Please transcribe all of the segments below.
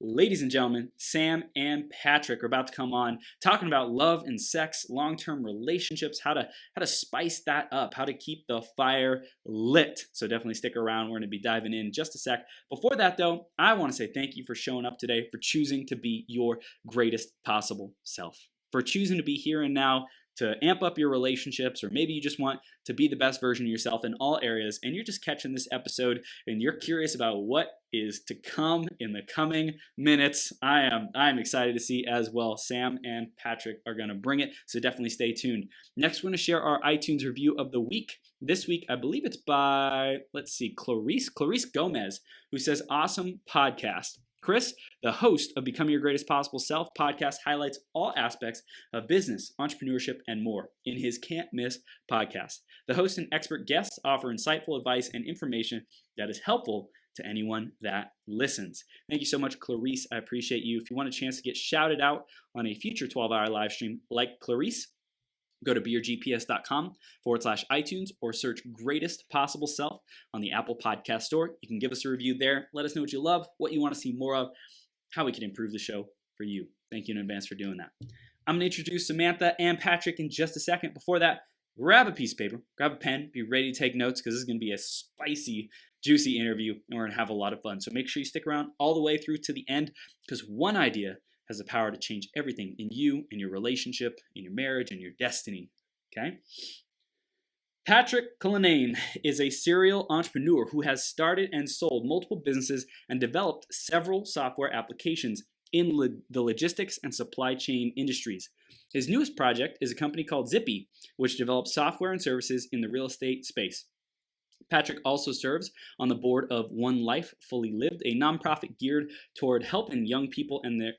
Ladies and gentlemen, Sam and Patrick are about to come on talking about love and sex, long-term relationships, how to spice that up, how to keep the fire lit. So definitely stick around. We're going to be diving in just a sec. Before that though, I want to say thank you for showing up today, for choosing to be your greatest possible self, for choosing to be here and now, to amp up your relationships, or maybe you just want to be the best version of yourself in all areas, and you're just catching this episode and you're curious about what is to come in the coming minutes. I'm excited to see as well. Sam and Patrick are going to bring it, so definitely stay tuned. Next, we're going to share our iTunes review of the week. This week, I believe it's by, Clarice Gomez, who says, awesome podcast. Chris, the host of Becoming Your Greatest Possible Self podcast, highlights all aspects of business, entrepreneurship, and more in his Can't Miss podcast. The host and expert guests offer insightful advice and information that is helpful to anyone that listens. Thank you so much, Clarice. I appreciate you. If you want a chance to get shouted out on a future 12-hour live stream like Clarice, go to beyourgps.com/iTunes or search Greatest Possible Self on the Apple Podcast Store. You can give us a review there. Let us know what you love, what you want to see more of, how we can improve the show for you. Thank you in advance for doing that. I'm going to introduce Samantha and Patrick in just a second. Before that, grab a piece of paper, grab a pen, be ready to take notes because this is going to be a spicy, juicy interview and we're going to have a lot of fun. So make sure you stick around all the way through to the end because one idea has the power to change everything in you, in your relationship, in your marriage, and your destiny, okay? Patrick Cullinane is a serial entrepreneur who has started and sold multiple businesses and developed several software applications in the logistics and supply chain industries. His newest project is a company called Zipi, which develops software and services in the real estate space. Patrick also serves on the board of One Life Fully Lived, a nonprofit geared toward helping young people and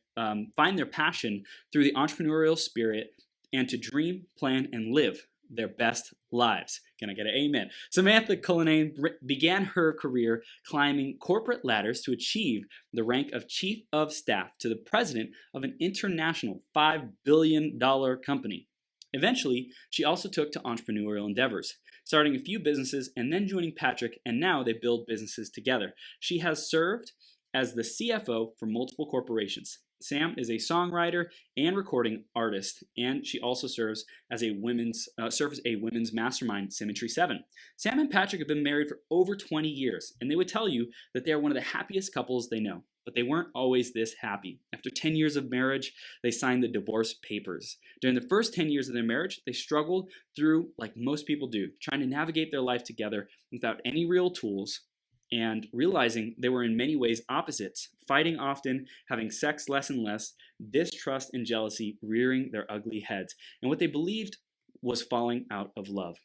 find their passion through the entrepreneurial spirit and to dream, plan, and live their best lives. Can I get an amen? Samantha Cullinane began her career climbing corporate ladders to achieve the rank of Chief of Staff to the president of an international $5 billion company. Eventually, she also took to entrepreneurial endeavors, starting a few businesses and then joining Patrick, and now they build businesses together. She has served as the CFO for multiple corporations. Sam is a songwriter and recording artist, and she also serves as a women's mastermind, Symmetry 7. Sam and Patrick have been married for over 20 years, and they would tell you that they are one of the happiest couples they know. But they weren't always this happy. After 10 years of marriage, they signed the divorce papers. During the first 10 years of their marriage, they struggled through, like most people do, trying to navigate their life together without any real tools and realizing they were in many ways opposites, fighting often, having sex less and less, distrust and jealousy rearing their ugly heads, and what they believed was falling out of love.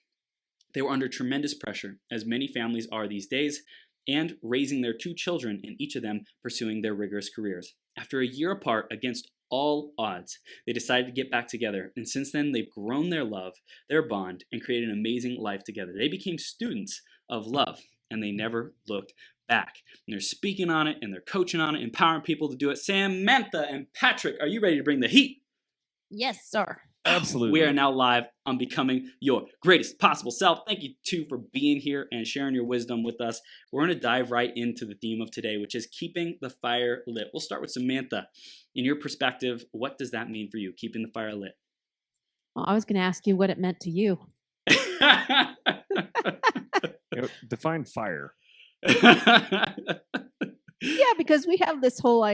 They were under tremendous pressure, as many families are these days, and raising their 2 children, and each of them pursuing their rigorous careers. After a year apart against all odds, they decided to get back together, and since then they've grown their love, their bond, and created an amazing life together. They became students of love, and they never looked back. And they're speaking on it, and they're coaching on it, empowering people to do it. Samantha and Patrick, are you ready to bring the heat? Yes, sir. Absolutely. We are now live on Becoming Your Greatest Possible Self. Thank you, too, for being here and sharing your wisdom with us. We're going to dive right into the theme of today, which is keeping the fire lit. We'll start with Samantha. In your perspective, what does that mean for you, keeping the fire lit? Well, I was going to ask you what it meant to you. Define fire. Yeah, because we have this whole,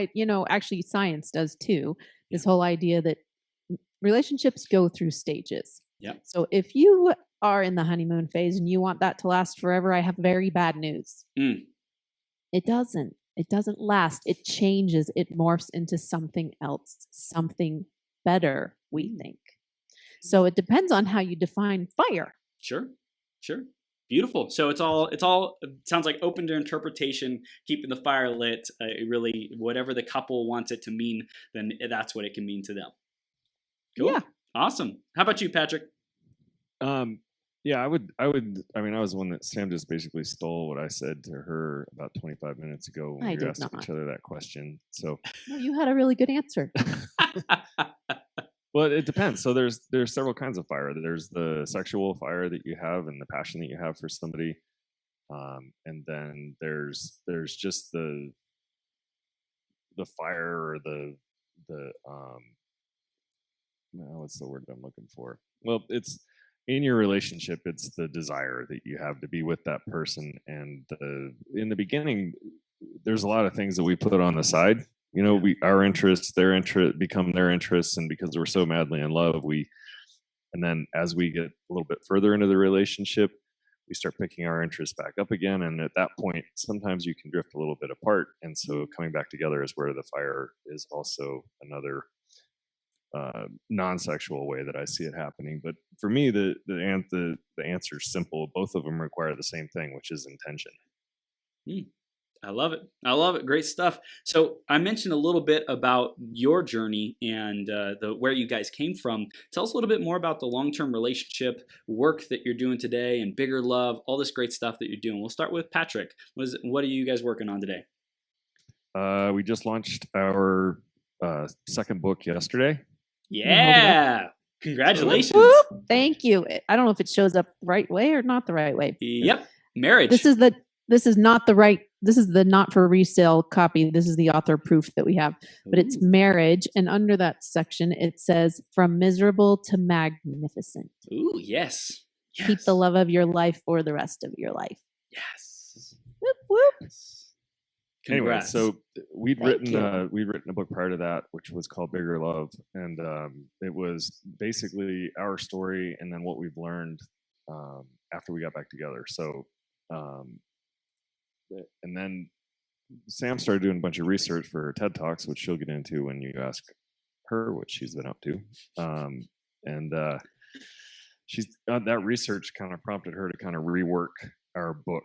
actually science does too, this whole idea that relationships go through stages. Yeah. So if you are in the honeymoon phase and you want that to last forever, I have very bad news. It doesn't. It doesn't last. It changes. It morphs into something else, something better, we think. So it depends on how you define fire. Sure. Beautiful. So it sounds like open to interpretation, keeping the fire lit. Really, whatever the couple wants it to mean, then that's what it can mean to them. Cool. Yeah. Awesome. How about you, Patrick? Yeah, I was the one that Sam just basically stole what I said to her about 25 minutes ago when we were asking each other that question. So well, you had a really good answer. Well, it depends. So there's several kinds of fire. There's the sexual fire that you have and the passion that you have for somebody. And then there's just the fire or the what's the word I'm looking for? Well, it's in your relationship, it's the desire that you have to be with that person. And in the beginning, there's a lot of things that we put on the side. You know, our interests, their interest become their interests, and because we're so madly in love, and then as we get a little bit further into the relationship, we start picking our interests back up again. And at that point, sometimes you can drift a little bit apart. And so coming back together is where the fire is also another non-sexual way that I see it happening. But for me, the answer is simple. Both of them require the same thing, which is intention. I love it. I love it. Great stuff. So I mentioned a little bit about your journey and where you guys came from. Tell us a little bit more about the long-term relationship work that you're doing today and Bigger Love, all this great stuff that you're doing. We'll start with Patrick. What are you guys working on today? We just launched our second book yesterday. Yeah. Congratulations. Whoop, thank you. I don't know if it shows up the right way or not the right way. Yep. Marriage. This is the not for resale copy. This is the author proof that we have, but it's marriage. And under that section, it says from miserable to magnificent. Ooh, yes. Keep the love of your life for the rest of your life. Yes. Whoop, whoop. Anyway, so we'd written a book prior to that, which was called Bigger Love, and it was basically our story and then what we've learned after we got back together. So, and then Sam started doing a bunch of research for her TED Talks, which she'll get into when you ask her what she's been up to, and she's that research kind of prompted her to kind of rework our book.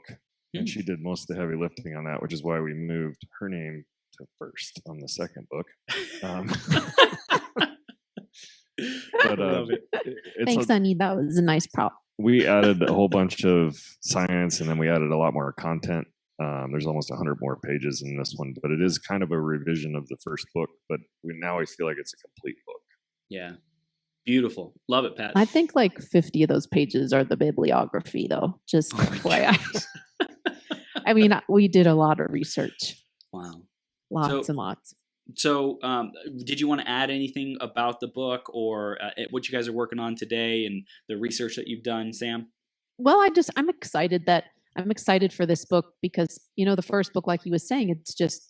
And she did most of the heavy lifting on that, which is why we moved her name to first on the second book. Thanks, honey. That was a nice prop. We added a whole bunch of science, and then we added a lot more content. There's almost 100 more pages in this one, but it is kind of a revision of the first book. But now I feel like it's a complete book. Yeah. Beautiful. Love it, Pat. I think like 50 of those pages are the bibliography, though. Just FYI. I mean, we did a lot of research. Wow. Lots and lots. So did you want to add anything about the book or what you guys are working on today and the research that you've done, Sam? Well, I'm excited for this book because, the first book, like he was saying,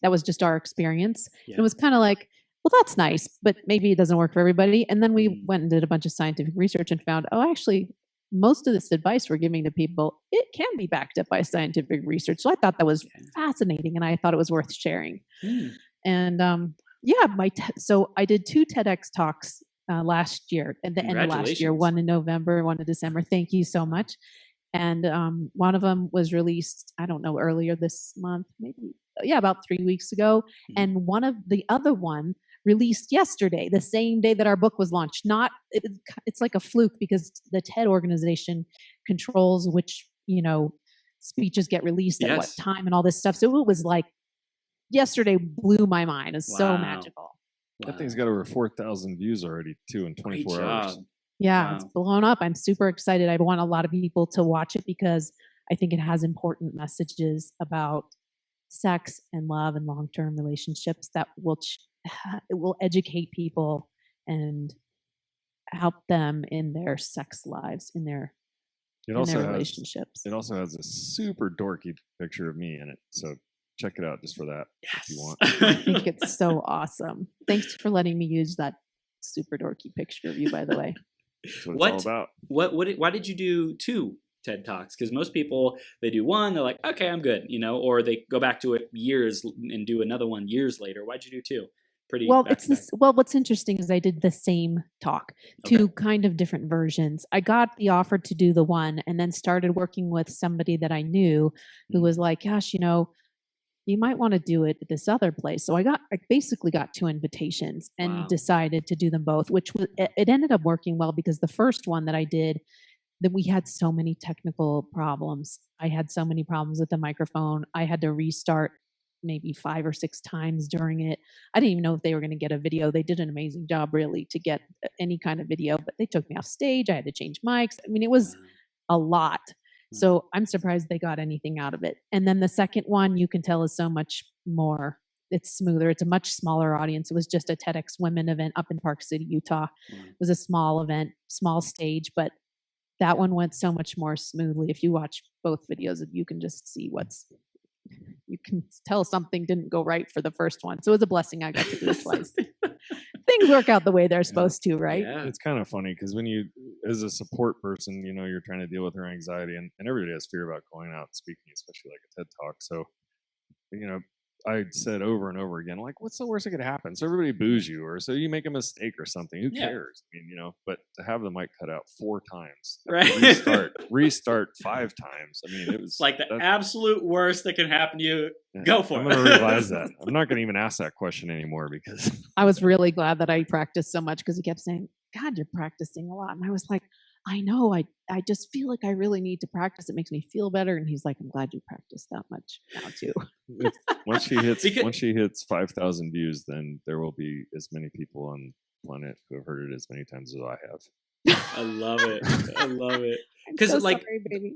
that was just our experience. Yeah. It was kind of like, well, that's nice, but maybe it doesn't work for everybody. And then we went and did a bunch of scientific research and found, actually, most of this advice we're giving to people, it can be backed up by scientific research. So I thought that was fascinating, and I thought it was worth sharing. And so I did 2 TEDx talks last year, at the end of last year, one in November, one in December. Thank you so much. And one of them was released, I don't know, earlier this month, maybe, about 3 weeks ago. And the other one released yesterday, the same day that our book was launched. It's like a fluke because the TED organization controls which, speeches get released at what time and all this stuff. So it was like yesterday blew my mind. It's so magical. That thing's got over 4,000 views already too in 24 hours. Yeah, it's blown up. I'm super excited. I want a lot of people to watch it because I think it has important messages about sex and love and long-term relationships that it will educate people and help them in their sex lives, in their relationships. It also has a super dorky picture of me in it. So check it out just for that if you want. I think it's so awesome. Thanks for letting me use that super dorky picture of you, by the way. That's what it's all about. Why did you do 2 TED Talks? Because most people, they do one, they're like, okay, I'm good, or they go back to it years and do another one years later. Why'd you do 2? What's interesting is I did the same talk, 2 kind of different versions. I got the offer to do the one and then started working with somebody that I knew who was like, gosh, you might want to do it at this other place. So I basically got 2 invitations and decided to do them both, which it ended up working well because the first one that I did, that we had so many technical problems. I had so many problems with the microphone. I had to restart maybe 5 or 6 times during it. I didn't even know if they were going to get a video. They did an amazing job really to get any kind of video, but they took me off stage. I had to change mics. I mean, it was a lot. So I'm surprised they got anything out of it. And then the second one, you can tell, is so much more it's smoother. It's a much smaller audience. It was just a TEDx Women event up in Park City, Utah. It was a small event, small stage, but that one went so much more smoothly. If you watch both videos, you can just see you can tell something didn't go right for the first one. So it was a blessing I got to do it twice. Things work out the way they're supposed to, right? Yeah. It's kind of funny because when you, as a support person, you're trying to deal with her anxiety, and everybody has fear about going out and speaking, especially like a TED Talk. So, I said over and over again, like, what's the worst that could happen? So everybody boos you, or so you make a mistake or something. Who cares? I mean, but to have the mic cut out 4 times, right? restart 5 times. I mean, it was like the absolute worst that can happen to you. Yeah, go for it. I'm going to revise that. I'm not going to even ask that question anymore because I was really glad that I practiced so much because he kept saying, God, you're practicing a lot. And I was like, I know, I just feel like I really need to practice. It makes me feel better. And he's like, I'm glad you practiced that much now too. once she hits 5,000 views, then there will be as many people on the planet who have heard it as many times as I have. I love it. I love it. Because so sorry, baby.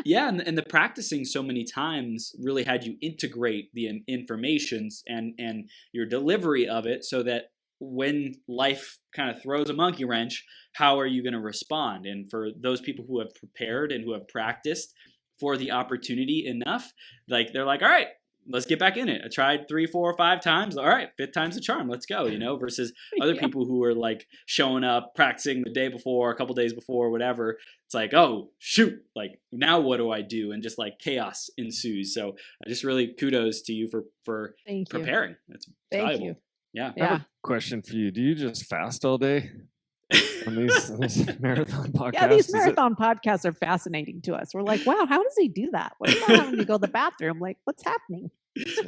Yeah, and the practicing so many times really had you integrate the informations and your delivery of it so that when life kind of throws a monkey wrench, how are you going to respond? And for those people who have prepared and who have practiced for the opportunity enough, like they're like, all right, let's get back in it. I tried 3, 4, or 5 times. All right, 5th time's the charm. Let's go, versus other people who are like showing up, practicing the day before, a couple days before, whatever. It's like, oh, shoot, like now what do I do? And just like chaos ensues. So just really kudos to you for preparing. That's valuable. You. Yeah. I have a question for you. Do you just fast all day on these marathon podcasts? Yeah, these marathon podcasts are fascinating to us. We're like, wow, how does he do that? What about having to go to the bathroom? Like, what's happening?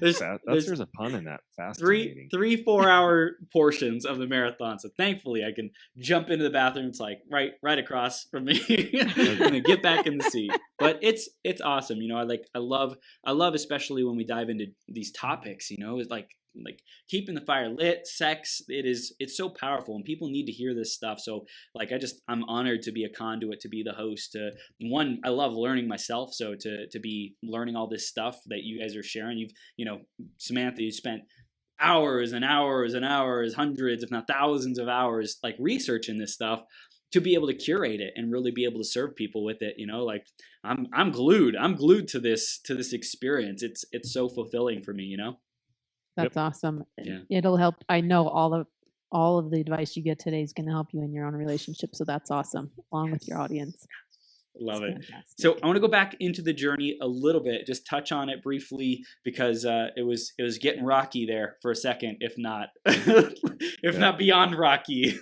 There's a pun in that. Fascinating. 3 4-hour portions of the marathon. So thankfully, I can jump into the bathroom. It's like right across from me, and get back in the seat. But it's awesome. I love especially when we dive into these topics. It's like keeping the fire lit, sex. It's so powerful, and people need to hear this stuff. So I'm honored to be a conduit, to be the host. I love learning myself. So to be learning all this stuff that you guys are sharing. Samantha, you spent hours and hours and hours, hundreds, if not thousands of hours, like researching this stuff to be able to curate it and really be able to serve people with it. I'm glued to this experience. It's so fulfilling for me. That's awesome. Yeah. It'll help. I know all of the advice you get today is going to help you in your own relationship. So that's awesome, along with your audience. Love it. So I want to go back into the journey a little bit, just touch on it briefly, because it was getting rocky there for a second, if not not beyond rocky.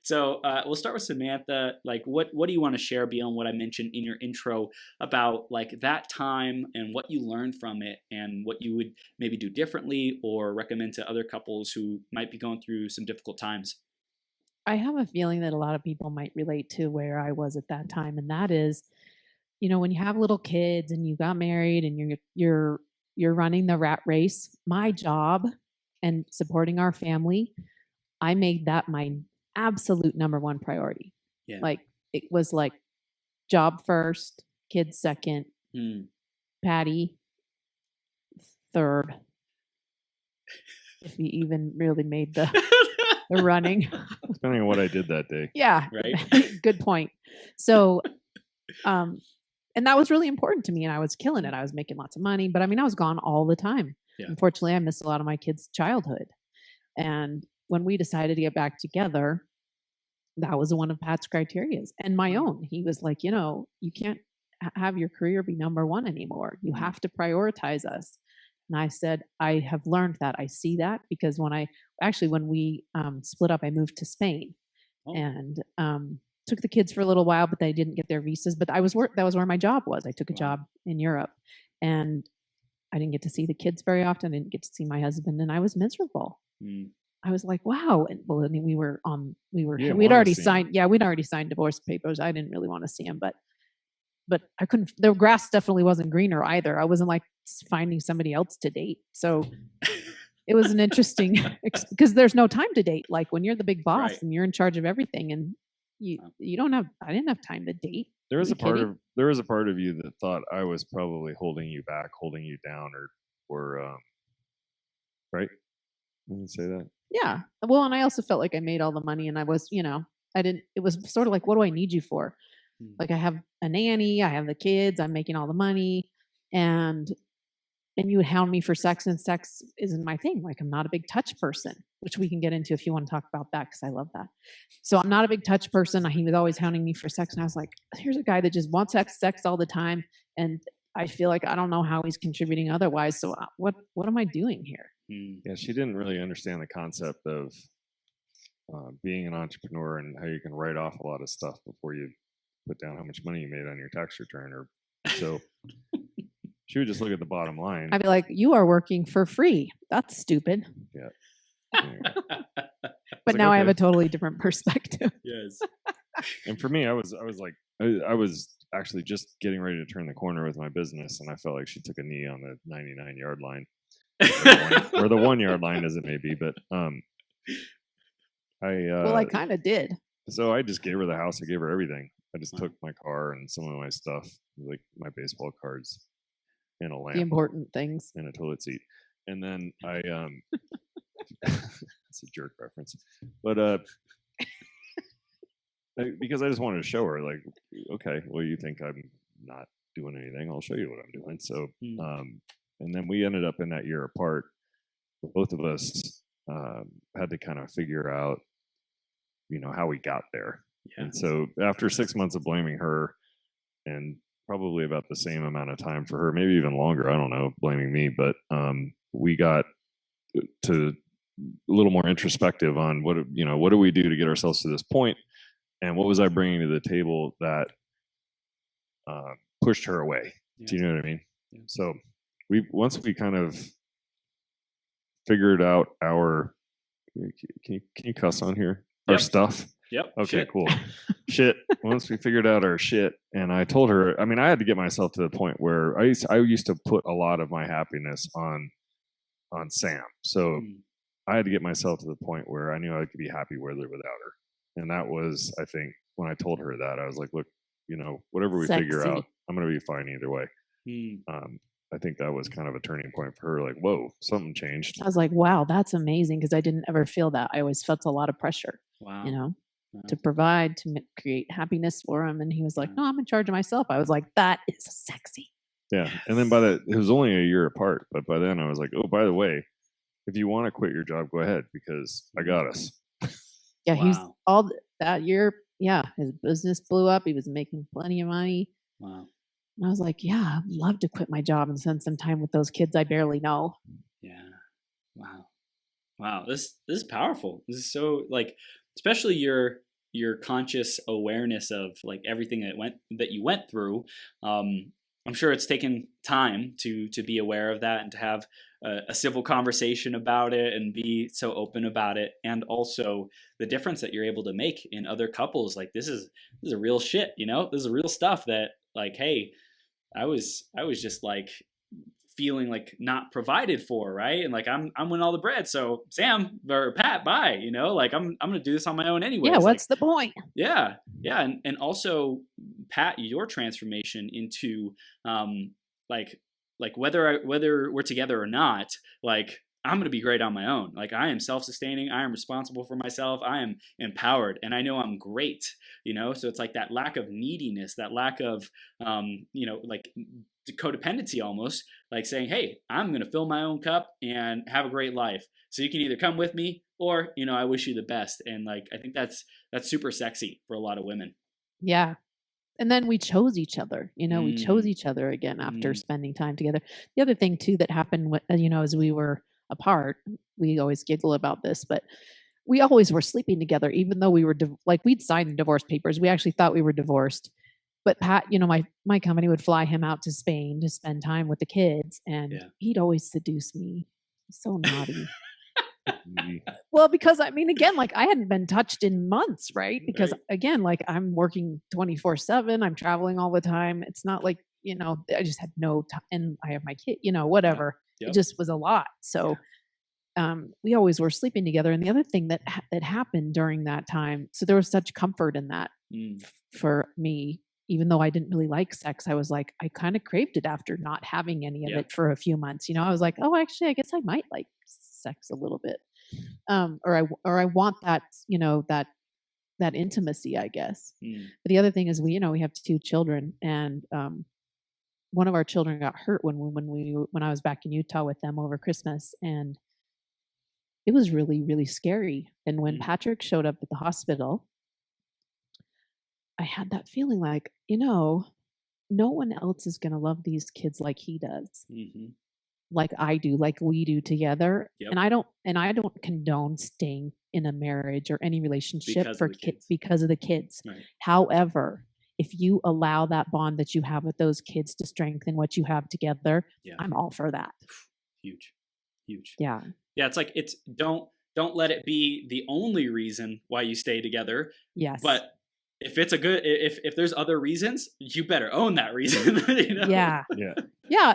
So we'll start with Samantha. Like, what do you want to share beyond what I mentioned in your intro about like that time and what you learned from it and what you would maybe do differently or recommend to other couples who might be going through some difficult times? I have a feeling that a lot of people might relate to where I was at that time. And that is, when you have little kids and you got married and you're running the rat race, my job and supporting our family, I made that my absolute number one priority. Yeah. Like it was like job first, kids second, Patty third. If you even really made the running. Depending on what I did that day. Yeah. Right. Good point. So, and that was really important to me, and I was killing it. I was making lots of money, but I was gone all the time. Yeah. Unfortunately, I missed a lot of my kids' childhood. And when we decided to get back together, that was one of Pat's criterias and my own. He was like, you can't have your career be number one anymore. You have to prioritize us. And I said, I have learned that. I see that because when we split up, I moved to Spain and took the kids for a little while, but they didn't get their visas. But that was where my job was. I took a job in Europe and I didn't get to see the kids very often. I didn't get to see my husband and I was miserable. I was like, wow. And we'd already signed. Yeah, we'd already signed divorce papers. I didn't really want to see him, but I couldn't, the grass definitely wasn't greener either. I wasn't like finding somebody else to date. So it was an interesting, because there's no time to date. Like when you're the big boss and you're in charge of everything and I didn't have time to date. There was a part of you that thought I was probably holding you back, holding you down or right? You can say that. Yeah. Well, and I also felt like I made all the money and I was, it was sort of like, what do I need you for? Like I have a nanny, I have the kids, I'm making all the money, and you would hound me for sex, and sex isn't my thing. Like I'm not a big touch person, which we can get into if you want to talk about that, because I love that. So I'm not a big touch person. He was always hounding me for sex, and I was like, here's a guy that just wants sex all the time, and I feel like I don't know how he's contributing otherwise. So what am I doing here? Yeah, she didn't really understand the concept of being an entrepreneur and how you can write off a lot of stuff before you put down how much money you made on your tax return. Or so she would just look at the bottom line. I'd be like, you are working for free. That's stupid. Yeah. But now I have a totally different perspective. Yes. And for me, I was actually just getting ready to turn the corner with my business, and I felt like she took a knee on the 99-yard line, or the 1-yard line, as it may be. But I kind of did. So I just gave her the house. I gave her everything. I just took my car and some of my stuff, like my baseball cards, and a lamp, the important things, and a toilet seat. And then I it's a jerk reference, but because I just wanted to show her, like, okay, well, you think I'm not doing anything, I'll show you what I'm doing. So and then we ended up in that year apart. Both of us had to kind of figure out, how we got there. Yeah. And so after 6 months of blaming her, and probably about the same amount of time for her, maybe even longer, I don't know, blaming me, but we got to a little more introspective on what do we do to get ourselves to this point, and what was I bringing to the table that pushed her away. Yeah. Do you know what I mean? Yeah. So once we kind of figured out our, can you cuss on here? Yep. Our stuff. Yep. Okay, shit. Cool. Shit. Once we figured out our shit, and I told her, I had to get myself to the point where I used to put a lot of my happiness on Sam. So I had to get myself to the point where I knew I could be happy with or without her. And that was, I think, when I told her that, I was like, look, whatever we figure out, I'm going to be fine either way. I think that was kind of a turning point for her. Like, whoa, something changed. I was like, wow, that's amazing, because I didn't ever feel that. I always felt a lot of pressure, to provide, to create happiness for him. And he was like, no, I'm in charge of myself. I was like, that is sexy. Yeah. And then it was only a year apart, but by then I was like, oh, by the way, if you want to quit your job, go ahead, because I got us. Yeah. Wow. He's all that year. Yeah. His business blew up. He was making plenty of money. Wow. And I was like, yeah, I'd love to quit my job and spend some time with those kids I barely know. Yeah. Wow. This is powerful. This is so, like, especially your conscious awareness of, like, everything that you went through. I'm sure it's taken time to be aware of that, and to have a civil conversation about it and be so open about it. And also the difference that you're able to make in other couples. Like, this is a real shit, this is real stuff that, like, hey, I was just, like, feeling like not provided for, right? And, like, I'm winning all the bread. So Sam or Pat, bye, like I'm gonna do this on my own anyway. Yeah, what's the point? Yeah. And also, Pat, your transformation into like whether we're together or not, like, I'm going to be great on my own. Like, I am self-sustaining. I am responsible for myself. I am empowered, and I know I'm great, So it's like that lack of neediness, that lack of, like codependency almost, like saying, hey, I'm going to fill my own cup and have a great life. So you can either come with me or, I wish you the best. And, like, I think that's super sexy for a lot of women. Yeah. And then we chose each other, we chose each other again after spending time together. The other thing too that happened, as we were apart, we always giggle about this, but we always were sleeping together, even though we were we'd signed the divorce papers. We actually thought we were divorced, but Pat, my company would fly him out to Spain to spend time with the kids, and he'd always seduce me. He's so naughty. Well, because again, like, I hadn't been touched in months, right? Because again, like, I'm working 24/7, I'm traveling all the time. It's not like, I just had no time, and I have my kid, whatever. Yep. It just was a lot. So we always were sleeping together. And the other thing that happened during that time, so there was such comfort in that for me, even though I didn't really like sex. I was like, I kind of craved it after not having any of it for a few months. I was like, oh, actually, I guess I might like sex a little bit. Or I want that, that intimacy, I guess. But the other thing is we have 2 children, and one of our children got hurt when I was back in Utah with them over Christmas, and it was really, really scary. And when Patrick showed up at the hospital, I had that feeling like, no one else is going to love these kids like he does. Like I do, like we do together. Yep. And I don't condone staying in a marriage or any relationship because of the kids. Right. However, if you allow that bond that you have with those kids to strengthen what you have together, I'm all for that. Huge. Yeah. Yeah. It's like, don't let it be the only reason why you stay together. Yes. But if it's if there's other reasons, you better own that reason. Yeah.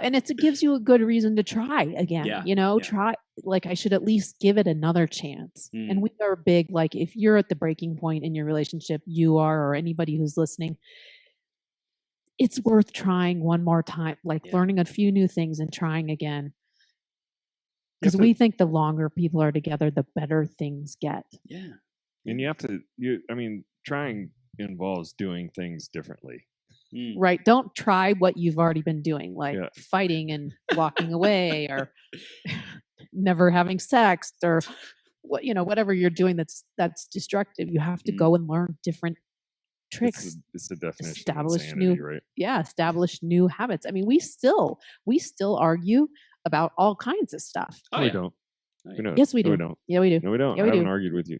And it gives you a good reason to try again. Try, like, I should at least give it another chance. And we are big, like, if you're at the breaking point in your relationship, you are, or anybody who's listening, it's worth trying one more time, like learning a few new things and trying again. Because we think the longer people are together, the better things get. Yeah. And you have to, trying involves doing things differently. Right. Don't try what you've already been doing, like fighting and walking away, or never having sex, or whatever you're doing that's destructive. You have to go and learn different tricks. It's the definition of insanity, right? Yeah, establish new habits. I mean, we still argue about all kinds of stuff. Oh, we don't. Yes, we do. No, we don't. Yeah, we do. No, we don't. Yeah, I haven't argued with you.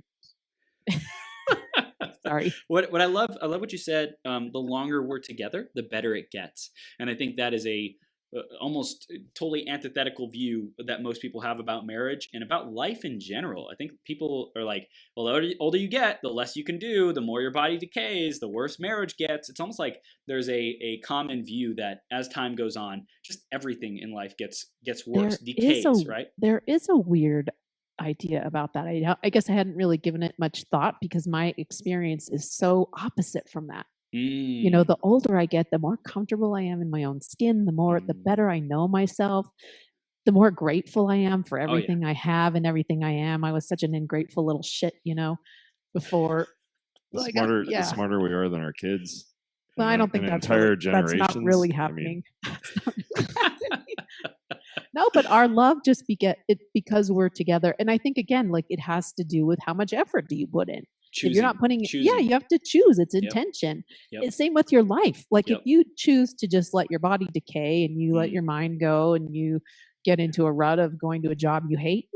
Sorry. What I love what you said. The longer we're together, the better it gets, and I think that is a almost totally antithetical view that most people have about marriage and about life in general. I think people are like, well, the older you get, the less you can do, the more your body decays, the worse marriage gets. It's almost like there's a common view that as time goes on, just everything in life gets worse, decays, right? There is a weird idea about that. I guess I hadn't really given it much thought because my experience is so opposite from that. The older I get, the more comfortable I am in my own skin, the better I know myself, the more grateful I am for everything I have and everything I am. I was such an ungrateful little shit, before. The smarter we are than our kids. Well, I don't think that's not really happening. No, but our love just because we're together. And I think, again, like, it has to do with how much effort do you put in. If you're not putting it, you have to choose. It's intention. It's same with your life. Like, if you choose to just let your body decay and you let your mind go and you get into a rut of going to a job you hate,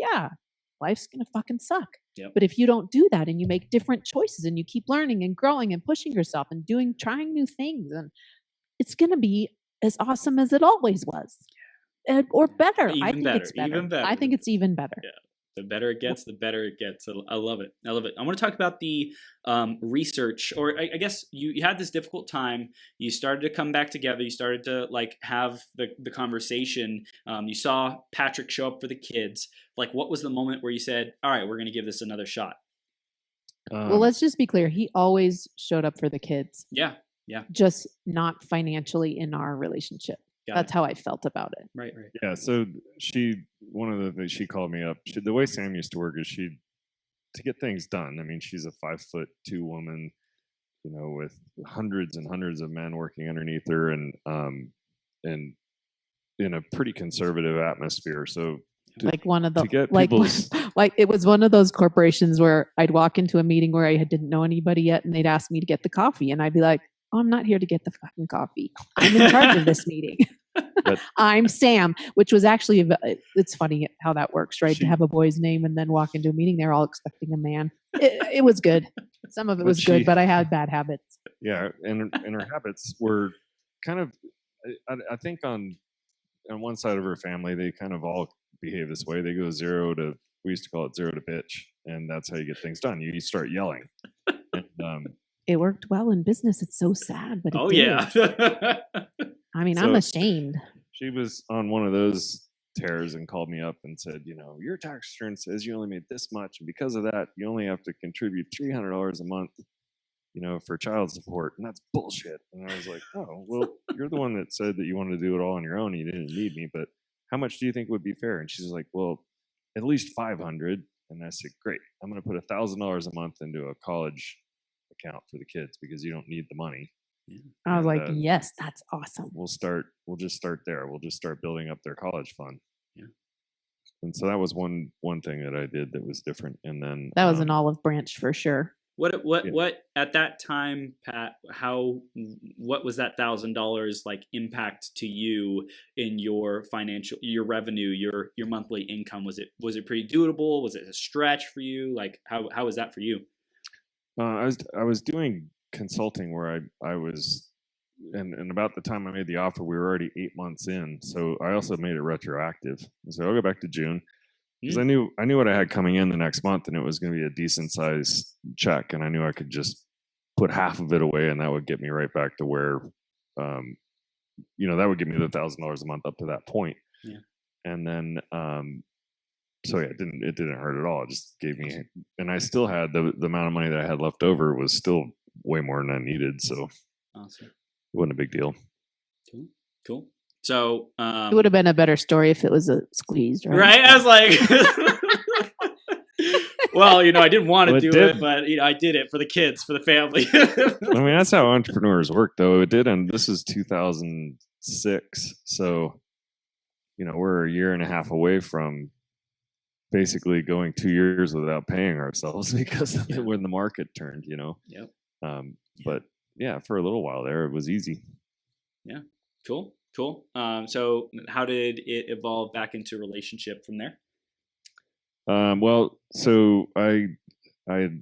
life's going to fucking suck. But if you don't do that and you make different choices and you keep learning and growing and pushing yourself and trying new things, and it's going to be as awesome as it always was. Or better. I think it's better. Even better. I think it's even better. Yeah. The better it gets, the better it gets. I love it. I want to talk about the research, or I guess you had this difficult time. You started to come back together. You started to have the conversation. You saw Patrick show up for the kids. What was the moment where you said, all right, we're going to give this another shot? Well, let's just be clear. He always showed up for the kids. Yeah. Just not financially in our relationship. That's how I felt about it. Right. Yeah. So one of the things, she called me up. The way Sam used to work is to get things done. I mean, she's a 5'2" woman, with hundreds and hundreds of men working underneath her, and in a pretty conservative atmosphere. So it was one of those corporations where I'd walk into a meeting where I didn't know anybody yet, and they'd ask me to get the coffee, and I'd be like, oh, I'm not here to get the fucking coffee. I'm in charge of this meeting. I'm Sam, which was actually, it's funny how that works, right? To have a boy's name and then walk into a meeting, they're all expecting a man. It was good. Some of it was good, but I had bad habits. Yeah. And her habits were kind of, I think on one side of her family, they kind of all behave this way. They go we used to call it 0 to bitch. And that's how you get things done. You start yelling. And, it worked well in business. It's so sad, but it did. Yeah. I mean, I'm ashamed. She was on one of those tears and called me up and said, your tax return says you only made this much, and because of that, you only have to contribute $300 a month, for child support, and that's bullshit. And I was like, oh, well, you're the one that said that you wanted to do it all on your own and you didn't need me, but how much do you think would be fair? And she's like, well, at least 500. And I said, great, I'm going to put $1,000 a month into a college account for the kids because you don't need the money. I was like, yes, that's awesome. We'll just start there. We'll just start building up their college fund. Yeah. And so that was one thing that I did that was different. And then that was an olive branch for sure. What at that time, Pat, what was that $1,000 like impact to you in your your revenue, your monthly income? Was it pretty doable? Was it a stretch for you? Like how was that for you? I was doing consulting where I was, and about the time I made the offer, we were already 8 months in. So I also made it retroactive. So I'll go back to June. Because I knew what I had coming in the next month, and it was going to be a decent size check, and I knew I could just put half of it away, and that would get me right back to where, that would give me the $1,000 a month up to that point. Yeah. And then, so yeah, it didn't hurt at all. It just gave me, and I still had the amount of money that I had left over was still way more than I needed. So awesome. It wasn't a big deal. Cool. So it would have been a better story if it was a squeeze, right? Right? I was like, well, I didn't want to do it, but I did it for the kids, for the family. I mean, that's how entrepreneurs work, though. It did, and this is 2006, so we're a year and a half away from basically going 2 years without paying ourselves because of when the market turned. Yep. But yeah, for a little while there, it was easy. Yeah. Cool. So how did it evolve back into a relationship from there? Well, so I had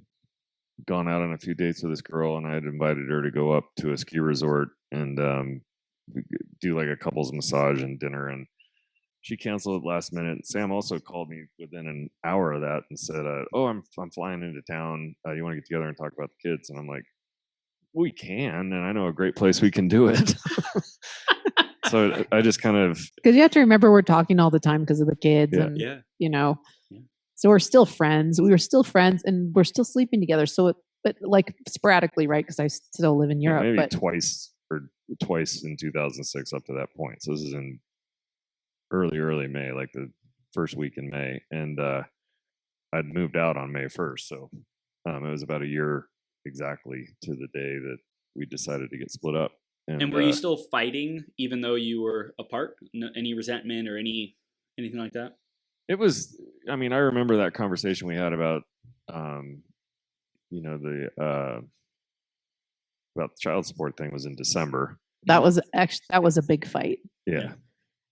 gone out on a few dates with this girl, and I had invited her to go up to a ski resort and do like a couples massage and dinner, and she canceled it last minute. Sam also called me within an hour of that and said, "Oh, I'm flying into town. You want to get together and talk about the kids?" And I'm like, "We can, and I know a great place we can do it." So I just kind of, because you have to remember we're talking all the time because of the kids, and so we're still friends. We were still friends, and we're still sleeping together. So, but like sporadically, right? Because I still live in Europe. Maybe twice in 2006 up to that point. So this is in early May, like the first week in May, and I'd moved out on May 1st. So it was about a year exactly to the day that we decided to get split up. And were you still fighting even though you were apart? Any resentment or anything like that? It was, I remember that conversation we had about, about the child support thing was in December. That was a big fight. Yeah.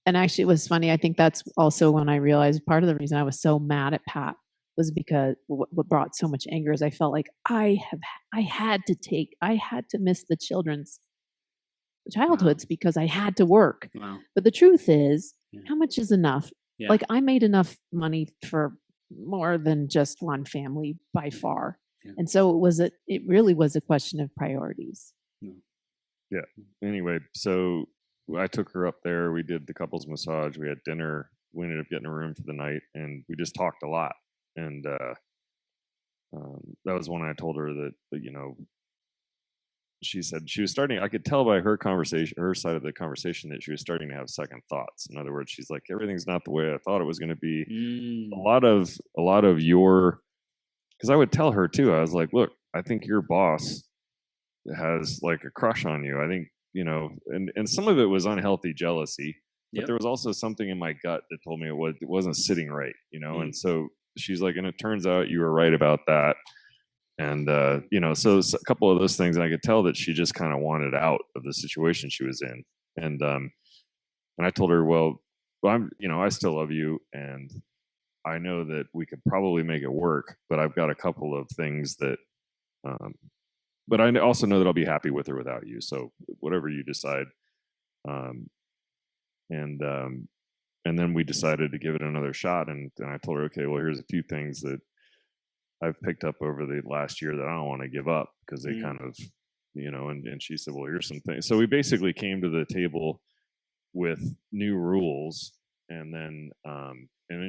And actually it was funny. I think that's also when I realized part of the reason I was so mad at Pat was because what brought so much anger is I felt like I had to miss the childhoods because I had to work. Wow. But the truth is, how much is enough? Yeah. Like I made enough money for more than just one family by far. Yeah. And so it really was a question of priorities. Yeah. Anyway, so I took her up there. We did the couples massage. We had dinner. We ended up getting a room for the night, and we just talked a lot. And that was when I told her that she said she was starting, I could tell by her side of the conversation that she was starting to have second thoughts. In other words, she's like, everything's not the way I thought it was going to be. A lot of your, because I would tell her too, I was like, look, I think your boss has like a crush on you. I think, and some of it was unhealthy jealousy, but there was also something in my gut that told me it wasn't sitting right, and so she's like, and it turns out you were right about that. And, so a couple of those things, and I could tell that she just kind of wanted out of the situation she was in. And I told her, well, I still love you, and I know that we could probably make it work, but I've got a couple of things that, but I also know that I'll be happy with or without you. So whatever you decide. And then we decided to give it another shot. And I told her, okay, well, here's a few things that I've picked up over the last year that I don't want to give up because they kind of, and she said, well, here's some things. So we basically came to the table with new rules, and then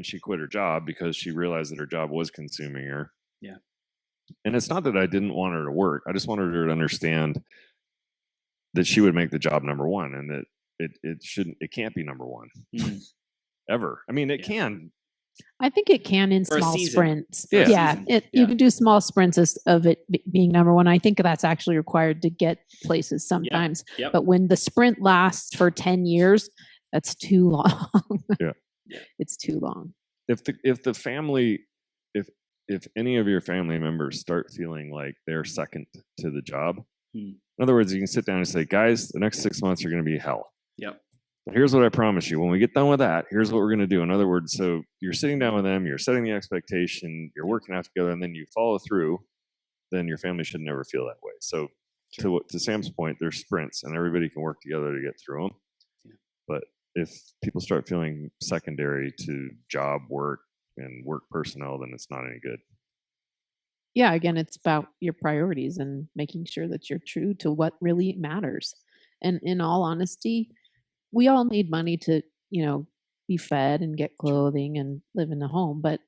she quit her job because she realized that her job was consuming her. Yeah. And it's not that I didn't want her to work. I just wanted her to understand that she would make the job number one, and that it can't be number one ever. I mean, it can I think it can in Or a small season. sprints. For a Yeah, season. you can do small sprints of it being number one. I think that's actually required to get places sometimes. Yep. But when the sprint lasts for 10 years, that's too long. Yeah. It's too long. If the family, if any of your family members start feeling like they're second to the job, in other words, you can sit down and say, guys, the next 6 months are going to be hell. Yep. But here's what I promise you. When we get done with that, here's what we're going to do. In other words, so you're sitting down with them, you're setting the expectation, you're working out together, and then you follow through, then your family should never feel that way. So to Sam's point, there's sprints and everybody can work together to get through them. Yeah. But if people start feeling secondary to job work and work personnel, then it's not any good. Yeah, again, it's about your priorities and making sure that you're true to what really matters. And in all honesty, we all need money to, be fed and get clothing and live in a home. But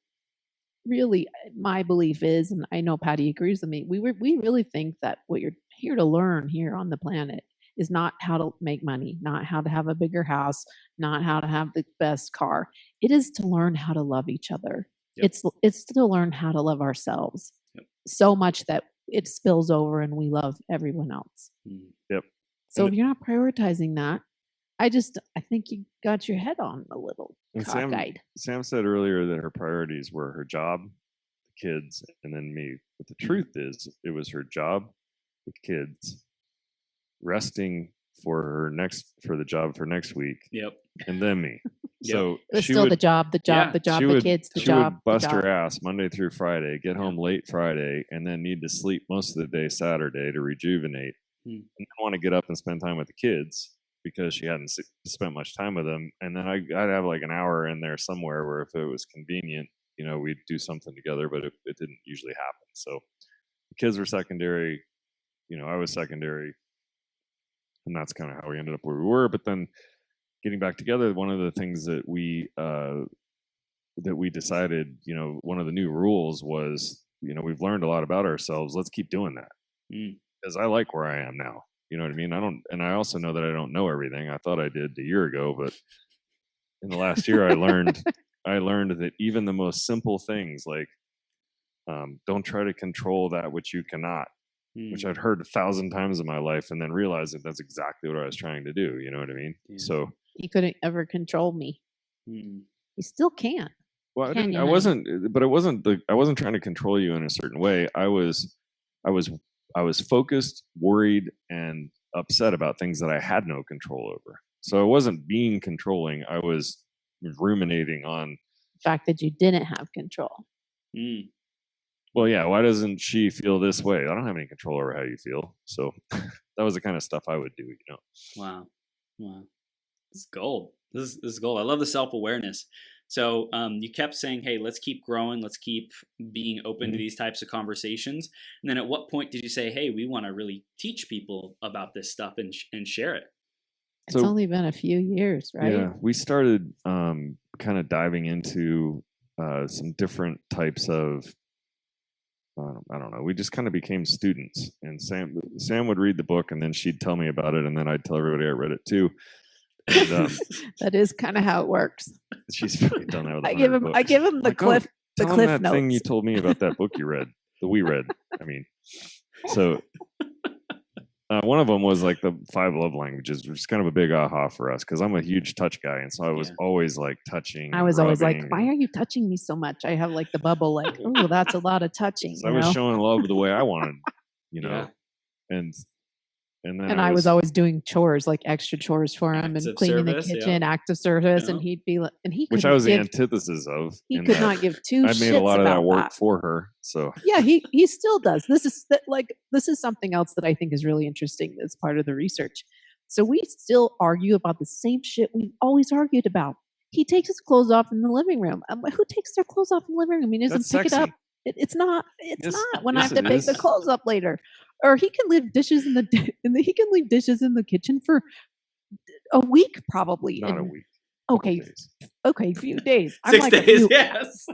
really, my belief is, and I know Patty agrees with me, we really think that what you're here to learn here on the planet is not how to make money, not how to have a bigger house, not how to have the best car. It is to learn how to love each other. Yep. It's to learn how to love ourselves. Yep. So much that it spills over and we love everyone else. Yep. So if you're not prioritizing that, I think you got your head on a little cockeyed. Sam said earlier that her priorities were her job, the kids, and then me. But the truth is, it was her job, the kids, resting for the job for next week. Yep. And then me. So it was still the job, the kids, the she job. Would bust her ass Monday through Friday, get home late Friday, and then need to sleep most of the day Saturday to rejuvenate. And then want to get up and spend time with the kids because she hadn't spent much time with them. And then I'd have like an hour in there somewhere where if it was convenient, we'd do something together, but it didn't usually happen. So the kids were secondary, I was secondary, and that's kind of how we ended up where we were. But then getting back together, one of the things that we decided, one of the new rules was, we've learned a lot about ourselves. Let's keep doing that. Because I like where I am now. You know what I mean? And I also know that I don't know everything. I thought I did a year ago, but in the last year I learned that even the most simple things like don't try to control that which you cannot, which I'd heard 1,000 times in my life, and then realized that that's exactly what I was trying to do. You know what I mean? Yeah. So you couldn't ever control me. You still can't. Well, I wasn't trying to control you in a certain way. I was focused, worried, and upset about things that I had no control over. So I wasn't being controlling. I was ruminating on the fact that you didn't have control. Well, yeah. Why doesn't she feel this way? I don't have any control over how you feel. So that was the kind of stuff I would do. Wow. This is gold. This is gold. I love the self-awareness. So you kept saying, hey, let's keep growing. Let's keep being open to these types of conversations. And then at what point did you say, hey, we want to really teach people about this stuff and share it? It's only been a few years, right? Yeah, we started kind of diving into some different types of, I don't know. We just kind of became students. And Sam would read the book and then she'd tell me about it. And then I'd tell everybody I read it too. And, that is kind of how it works. She's probably done that with I give him the cliff that notes. Thing you told me about that book you read, that we read. I mean, so one of them was like the 5 love languages, which is kind of a big aha for us because I'm a huge touch guy, and so I was always like touching. I was always like, "Why are you touching me so much?" I have like the bubble, like, "Oh, that's a lot of touching." So I was showing love the way I wanted, And I was always doing chores, like extra chores for him, and cleaning the kitchen, active service, and he'd be like, and he which I was the antithesis of. He could not give two. I made a lot of that work for her, so yeah, he still does. This is something else that I think is really interesting as part of the research. So we still argue about the same shit we always argued about. He takes his clothes off in the living room. I'm like, who takes their clothes off in the living room? He doesn't pick it up. It's not. It's not when I have to pick the clothes up later. Or he can leave dishes he can leave dishes in the kitchen for a week, probably. Not a week. Okay, a few days. 6 days, yes.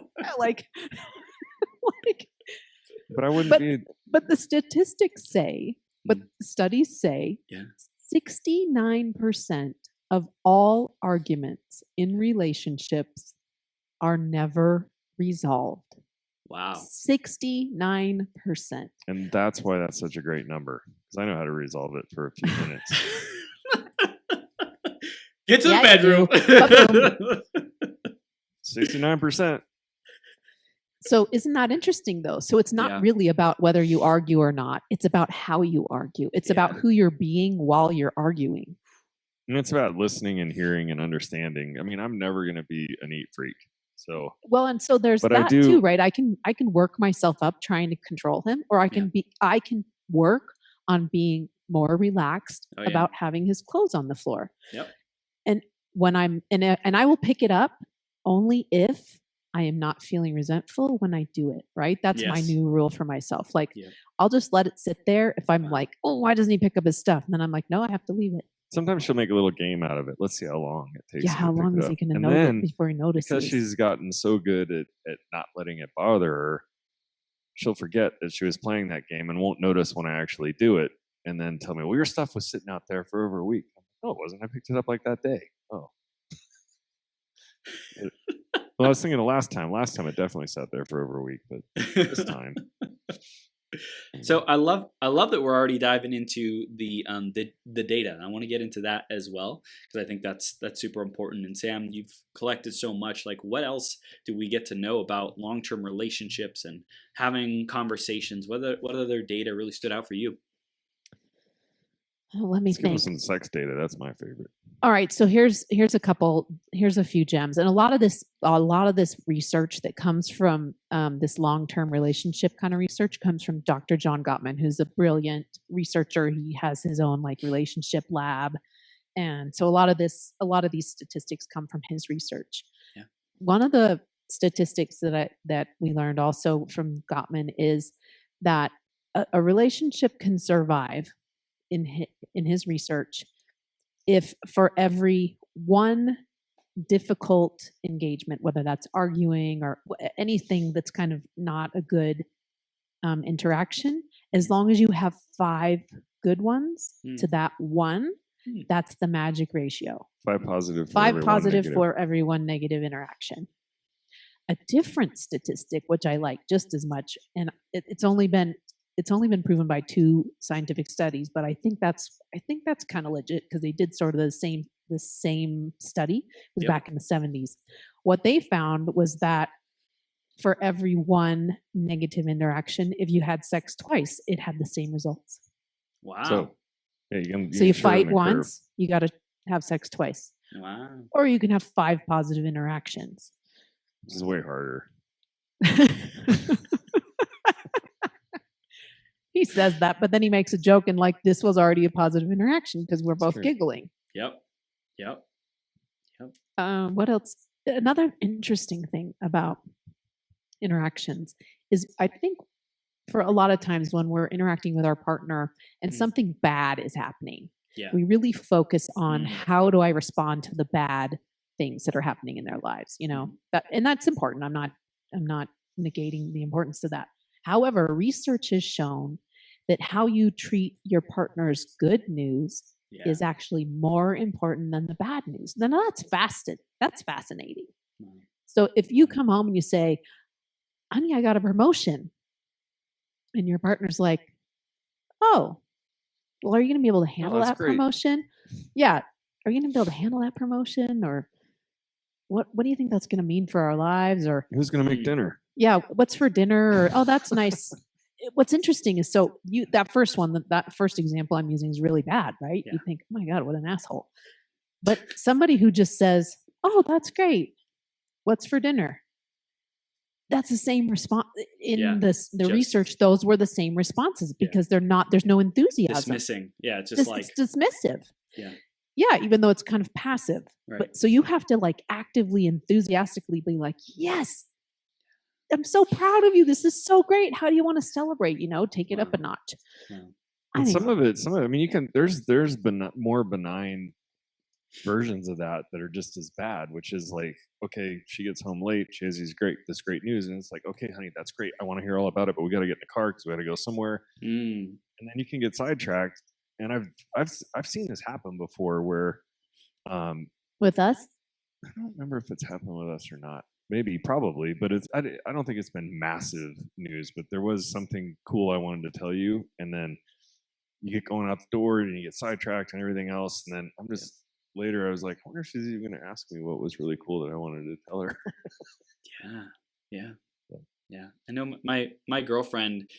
But I wouldn't be. But the statistics say, but studies say, 69% of all arguments in relationships are never resolved. Wow. 69%. And that's why that's such a great number, because I know how to resolve it for a few minutes. Get to Yeah, the bedroom. 69%. So isn't that interesting though? So it's not really about whether you argue or not. It's about how you argue. It's about who you're being while you're arguing. And it's about listening and hearing and understanding. I mean, I'm never going to be a neat freak. So well, and so there's that too, right? I can work myself up trying to control him, or I can work on being more relaxed about having his clothes on the floor. Yep. And when and I will pick it up only if I am not feeling resentful when I do it, right? That's my new rule for myself. Like, I'll just let it sit there. If I'm like, oh, why doesn't he pick up his stuff? And then I'm like, no, I have to leave it. Sometimes she'll make a little game out of it. Let's see how long it takes. Yeah, how long is he going to know it before he notices? Because she's gotten so good at not letting it bother her, she'll forget that she was playing that game and won't notice when I actually do it, and then tell me, well, your stuff was sitting out there for over a week. No, it wasn't. I picked it up like that day. Oh. Well, I was thinking the last time. Last time it definitely sat there for over a week, but this time. So I love that we're already diving into the data. And I want to get into that as well, because I think that's super important. And Sam, you've collected so much. Like, what else do we get to know about long-term relationships and having conversations? What other data really stood out for you? Oh, let me think. Give us some sex data. That's my favorite. All right, so here's a few gems, and a lot of this research that comes from this long-term relationship kind of research comes from Dr. John Gottman, who's a brilliant researcher. He has his own like relationship lab, and so a lot of these statistics come from his research. Yeah. One of the statistics that we learned also from Gottman is that a relationship can survive in his research if for every one difficult engagement, whether that's arguing or anything that's kind of not a good interaction, as long as you have 5 good ones to that one, that's the magic ratio. 5 positive. 5 positive for every 1 negative interaction. A different statistic, which I like just as much, and it's only been proven by 2 scientific studies, but I think that's kind of legit because they did sort of the same study. It was back in the 70s. What they found was that for every 1 negative interaction, if you had sex twice, it had the same results. Wow. So you fight once, you got to have sex twice. Wow. Or you can have 5 positive interactions. This is way harder. He says that, but then he makes a joke and like, this was already a positive interaction because we're both giggling. Yep. What else? Another interesting thing about interactions is I think for a lot of times when we're interacting with our partner and something bad is happening, we really focus on how do I respond to the bad things that are happening in their lives, and that's important. I'm not negating the importance of that. However, research has shown that how you treat your partner's good news is actually more important than the bad news. Now that's fascinating. So if you come home and you say, honey, I got a promotion, and your partner's like, oh, well, are you going to be able to handle that promotion? Yeah. Are you going to be able to handle that promotion? Or what do you think that's going to mean for our lives? Or who's going to make dinner? Yeah, what's for dinner? Or, oh, that's nice. What's interesting is that first example I'm using is really bad, right? Yeah. You think, oh my God, what an asshole. But somebody who just says, oh, that's great. What's for dinner? That's the same response in the research. Those were the same responses because there's no enthusiasm. Dismissing. Yeah. It's just it's dismissive. Yeah. Yeah. Even though it's kind of passive. Right. But so you have to like actively, enthusiastically be like, yes, I'm so proud of you. This is so great. How do you want to celebrate? Take it up a notch. And some of it, I mean, there's been more benign versions of that are just as bad, which is like, okay, she gets home late. She has this great news. And it's like, okay, honey, that's great. I want to hear all about it, but we got to get in the car because we got to go somewhere. And then you can get sidetracked. And I've seen this happen before where, with us, I don't remember if it's happened with us or not. Maybe, probably, but I don't think it's been massive news, but there was something cool I wanted to tell you. And then you get going out the door and you get sidetracked and everything else. And then later I was like, I wonder if she's even going to ask me what was really cool that I wanted to tell her. Yeah. Yeah. Yeah. I know my girlfriend,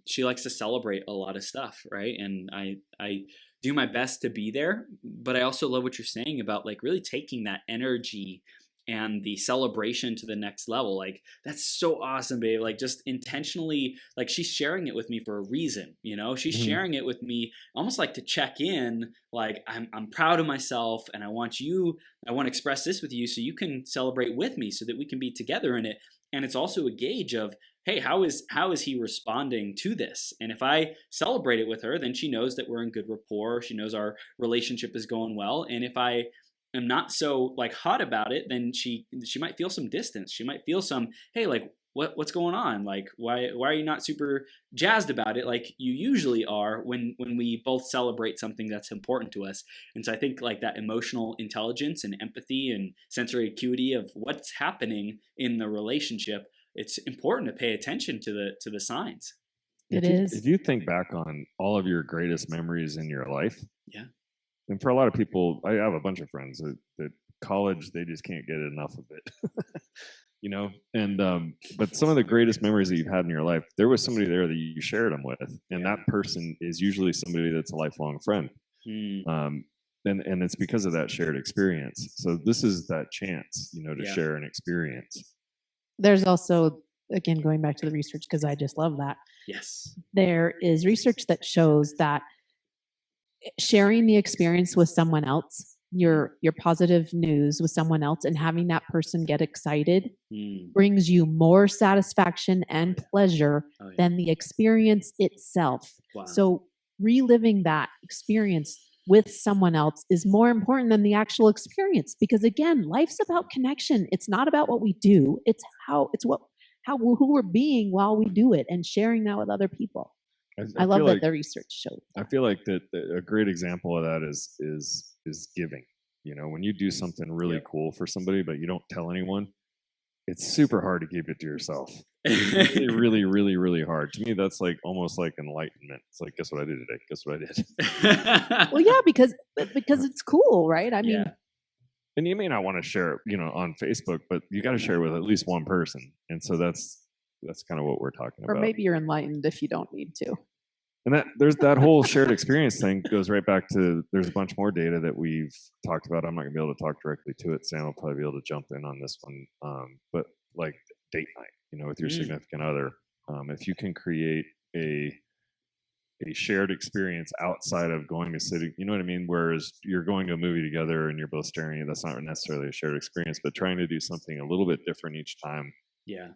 she likes to celebrate a lot of stuff. Right. And I do my best to be there, but I also love what you're saying about like really taking that energy and the celebration to the next level. Like, that's so awesome, babe. Like, just intentionally, like, she's sharing it with me for a reason, you know? She's sharing it with me almost like to check in, like, I'm proud of myself, and I want to express this with you so you can celebrate with me so that we can be together in it. And it's also a gauge of, hey, how is he responding to this? And if I celebrate it with her, then she knows that we're in good rapport. She knows our relationship is going well. And if I am not so like hot about it, then she might feel some distance. She might feel some, hey, like, what's going on? Like, why are you not super jazzed about it like you usually are when we both celebrate something that's important to us? And so I think like that emotional intelligence and empathy and sensory acuity of what's happening in the relationship, it's important to pay attention to the signs. If you think back on all of your greatest memories in your life, yeah. And for a lot of people, I have a bunch of friends that college, they just can't get enough of it, you know? And, but some of the greatest memories that you've had in your life, there was somebody there that you shared them with. And that person is usually somebody that's a lifelong friend. And it's because of that shared experience. So this is that chance, you know, to share an experience. There's also, again, going back to the research, because I just love that. Yes. There is research that shows that sharing the experience with someone else, your positive news with someone else, and having that person get excited brings you more satisfaction and pleasure than the experience itself. Wow. So reliving that experience with someone else is more important than the actual experience, because again, life's about connection. It's not about what we do. It's who we're being while we do it, and sharing that with other people. I love that the research showed that. I feel like that a great example of that is giving. You know, when you do something really cool for somebody, but you don't tell anyone, it's super hard to keep it to yourself. It's really, really, really, really hard. To me, that's like almost like enlightenment. It's like, guess what I did today? Guess what I did? Well, yeah, because it's cool, right? I mean, and you may not want to share it, you know, on Facebook, but you got to share it with at least one person. And so that's kind of what we're talking about. Or maybe you're enlightened if you don't need to. And there's that whole shared experience thing goes right back to, there's a bunch more data that we've talked about. I'm not gonna be able to talk directly to it. Sam will probably be able to jump in on this one. But like date night, you know, with your significant other, if you can create a shared experience outside of going to city, you know what I mean? Whereas you're going to a movie together and you're both staring at it, that's not necessarily a shared experience, but trying to do something a little bit different each time. Yeah.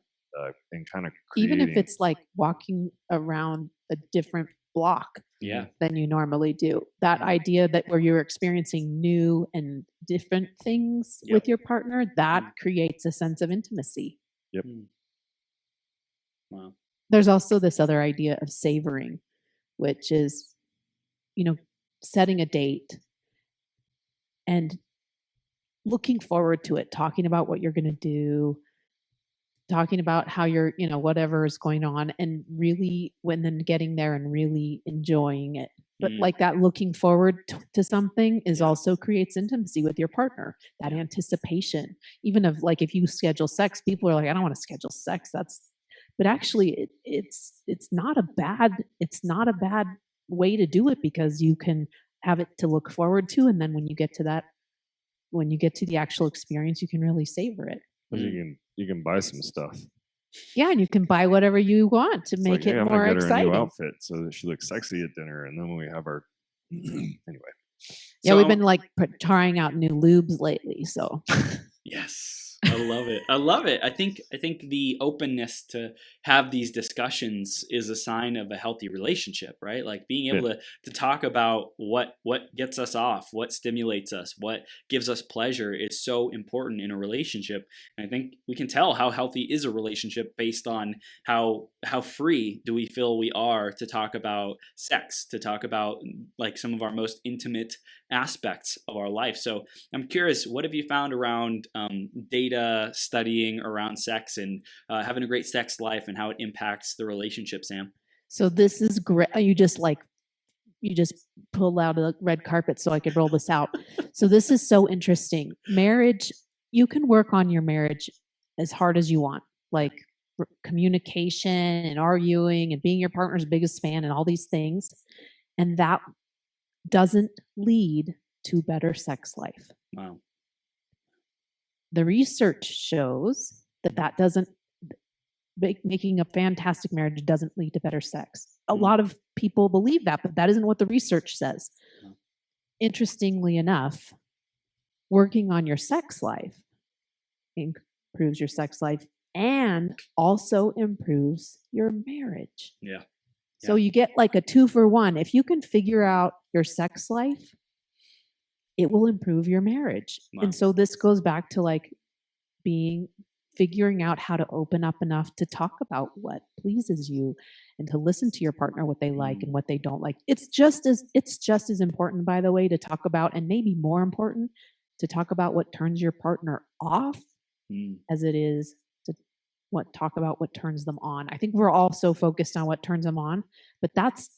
And kind of even if it's like walking around a different block than you normally do. That idea that where you're experiencing new and different things with your partner, that creates a sense of intimacy. Yep. Wow. There's also this other idea of savoring, which is, you know, setting a date and looking forward to it, talking about what you're going to do, talking about how you're, you know, whatever is going on, and really then getting there and really enjoying it. But like that looking forward to something is also creates intimacy with your partner. That anticipation, even of like, if you schedule sex, people are like, I don't want to schedule sex. But actually it's not a bad way to do it, because you can have it to look forward to. And then when you get to the actual experience, you can really savor it. You can buy some stuff. Yeah, and you can buy whatever you want to make it more exciting. I'm gonna get her a new outfit so that she looks sexy at dinner, and then when we have our anyway. Yeah, we've been like trying out new lubes lately, so. Yes. I love it. I love it. I think the openness to have these discussions is a sign of a healthy relationship, right? Like being able to talk about what gets us off, what stimulates us, what gives us pleasure is so important in a relationship. And I think we can tell how healthy is a relationship based on how free do we feel we are to talk about sex, to talk about like some of our most intimate aspects of our life. So I'm curious, what have you found around dating great studying around sex and having a great sex life and how it impacts the relationship, Sam. So this is great. You just pulled out a red carpet so I could roll this out. So this is so interesting. Marriage, you can work on your marriage as hard as you want, like communication and arguing and being your partner's biggest fan and all these things. And that doesn't lead to better sex life. Wow. The research shows that doesn't, making a fantastic marriage doesn't lead to better sex. A lot of people believe that, but that isn't what the research says. Interestingly enough, working on your sex life improves your sex life and also improves your marriage. Yeah. So you get like a 2-for-1. If you can figure out your sex life, it will improve your marriage. Wow. And so this goes back to like figuring out how to open up enough to talk about what pleases you and to listen to your partner, what they like and what they don't like. It's just as important, by the way, to talk about, and maybe more important, to talk about what turns your partner off as it is to talk about what turns them on. I think we're all so focused on what turns them on, but that's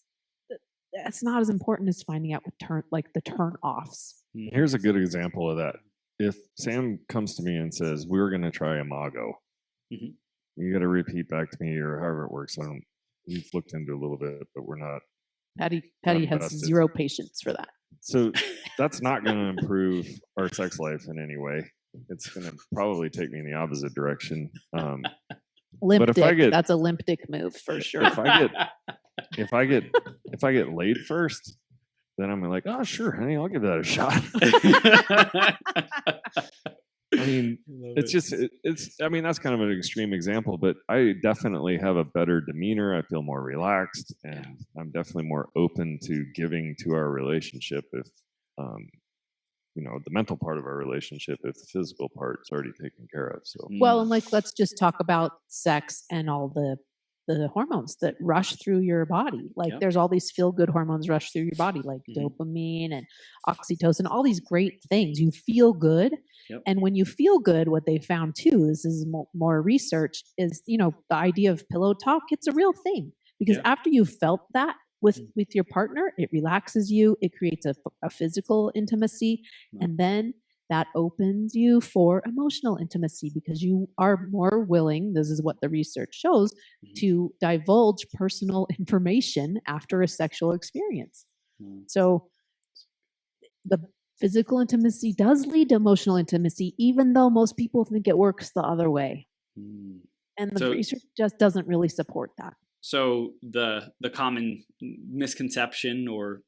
not as important as finding out what the turn offs. Here's a good example of that. If Sam comes to me and says, we're going to try Imago, you got to repeat back to me or however it works. We've looked into a little bit, but we're not. Patty has zero patience for that. So that's not going to improve our sex life in any way. It's going to probably take me in the opposite direction. Limp but dick, that's a limp dick move for sure. If I get laid first, then I'm like, oh, sure, honey, I'll give that a shot. I mean, that's kind of an extreme example, but I definitely have a better demeanor. I feel more relaxed, and I'm definitely more open to giving to our relationship if, the mental part of our relationship, if the physical part's already taken care of. So well, and let's just talk about sex and all the hormones that rush through your body. There's all these feel-good hormones rush through your body, like dopamine and oxytocin, all these great things. You feel good. Yep. And when you feel good, what they found too, this is more research, is, the idea of pillow talk. It's a real thing because after you felt that with your partner, it relaxes you. It creates a physical intimacy. And then that opens you for emotional intimacy because you are more willing, this is what the research shows, to divulge personal information after a sexual experience. So the physical intimacy does lead to emotional intimacy, even though most people think it works the other way. And the research just doesn't really support that. So the common misconception or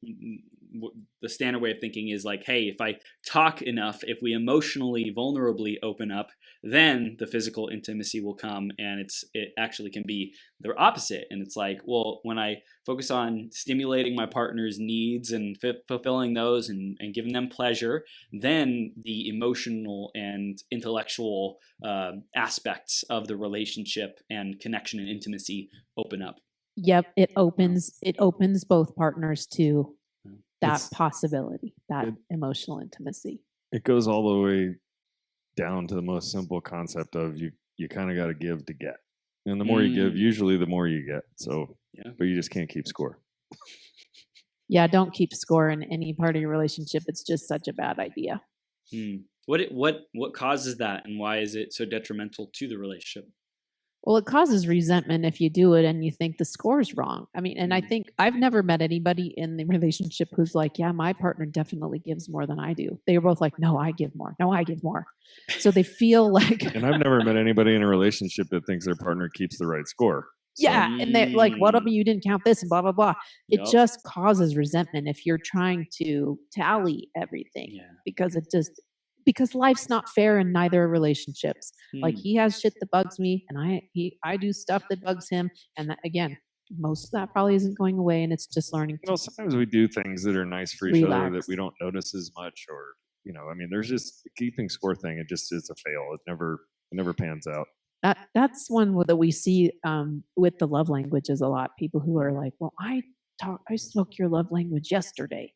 the standard way of thinking is like, hey, if I talk enough, if we emotionally, vulnerably open up, then the physical intimacy will come, and it actually can be the opposite. And it's like, well, when I focus on stimulating my partner's needs and fulfilling those and giving them pleasure, then the emotional and intellectual aspects of the relationship and connection and intimacy open up. Yep, it opens both partners to that possibility, that emotional intimacy. It goes all the way down to the most simple concept of you kind of got to give to get. And the more you give, usually the more you get. So, but you just can't keep score. Yeah, don't keep score in any part of your relationship. It's just such a bad idea. What causes that, and why is it so detrimental to the relationship? Well, it causes resentment if you do it and you think the score's wrong. I mean, and I think I've never met anybody in the relationship who's like, yeah, my partner definitely gives more than I do. They were both like, no, I give more. No, I give more. So they feel like. And I've never met anybody in a relationship that thinks their partner keeps the right score. So. Yeah. And they're like, what about you didn't count this and blah, blah, blah. It just causes resentment if you're trying to tally everything because life's not fair in neither relationships. Like he has shit that bugs me and I do stuff that bugs him. And that, again, most of that probably isn't going away, and it's just learning. Well, sometimes we do things that are nice for each other that we don't notice as much, or, there's just the keeping score thing. It just is a fail. It never pans out. That's one that we see with the love languages a lot. People who are like, well, I spoke your love language yesterday,